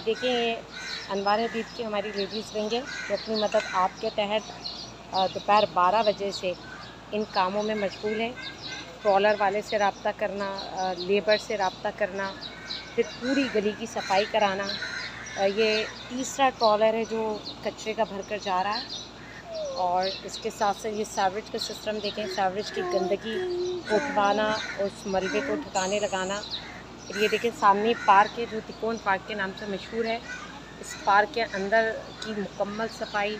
देखिए, अनवार हबीब की हमारी लेडीज़ विंग है जो अपनी मदद आपके तहत दोपहर 12 बजे से इन कामों में मशगूल है। ट्रॉलर वाले से रब्ता करना, लेबर से रब्ता करना, फिर पूरी गली की सफाई कराना। ये तीसरा ट्रॉलर है जो कचरे का भर कर जा रहा है। और इसके साथ साथ ये सावरेज का सिस्टम देखें, सावरेज की गंदगी को उठवाना, उस मलबे को ठिकाने लगाना। फिर ये देखें सामने पार्क है जो तिकोन पार्क के नाम से मशहूर है। इस पार्क के अंदर की मुकम्मल सफाई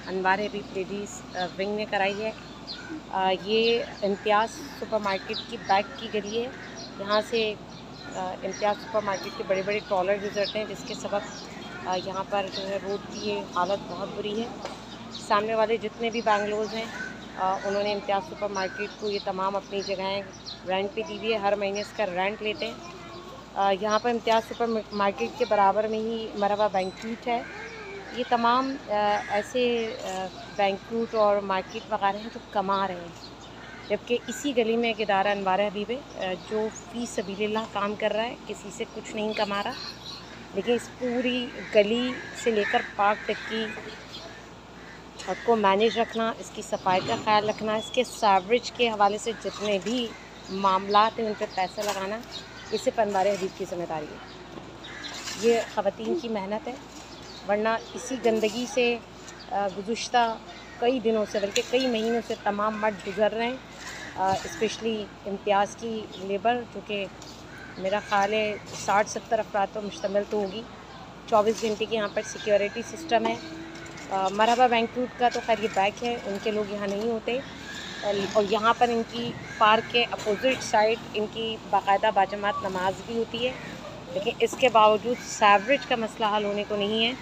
अनवार हबीब लेडीज़ विंग ने कराई है। ये इम्तियाज़ सुपरमार्केट की बैक की गली है। यहाँ से इम्तियाज़ सुपरमार्केट के बड़े बड़े ट्रॉलर गुजरते हैं, जिसके सबब यहाँ पर जो है रोड की ये हालत बहुत बुरी है। सामने वाले जितने भी बैंगलोर्स हैं उन्होंने इम्तियाज़ सुपरमार्केट को ये तमाम अपनी जगहें रेंट पे दी हुई है, हर महीने इसका रेंट लेते हैं। यहाँ पर इम्तियाज़ सुपरमार्केट के बराबर में ही मरहबा बैंक्वेट है। ये तमाम ऐसे बैंक्वेट और मार्केट वगैरह हैं जो कमा रहे हैं, जबकि इसी गली में एक इदारा अनवार हबीब है जो फ़ी सबीलिल्लाह काम कर रहा है, किसी से कुछ नहीं कमा रहा। लेकिन इस पूरी गली से लेकर पार्क तक की को मैनेज रखना, इसकी सफाई का ख्याल रखना, इसके सावरेज के हवाले से जितने भी मामलात हैं उन पर पैसा लगाना, ये सिर्फ अनवार हबीब की ज़िम्मेदारी है। ये ख़वातीन की मेहनत है, वरना इसी गंदगी से गुज़िश्ता कई दिनों से बल्कि कई महीनों से तमाम मर्द गुज़र रहे हैं। स्पेशली इम्तियाज़ की लेबर जो कि मेरा ख़्याल है 60-70 अफराद पर मुश्तमिल तो होगी। 24 घंटे की यहाँ पर सिक्योरिटी सिस्टम है। मरहबा बैंक्वेट का तो खैर ये बैक है, उनके लोग यहाँ नहीं होते। और यहाँ पर इनकी पार्क के अपोजिट साइड इनकी बाकायदा बाजमात नमाज भी होती है, लेकिन इसके बावजूद सावरेज का मसला हल होने को नहीं है।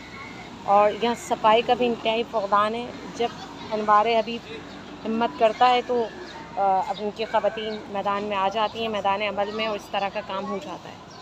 और यहाँ सफाई का भी इंतहाई फ़क़दान है। जब अनवार हबीब हिम्मत करता है तो अब उनकी ख़वातीन मैदान में आ जाती हैं, मैदान अमल में, और इस तरह का काम हो जाता है।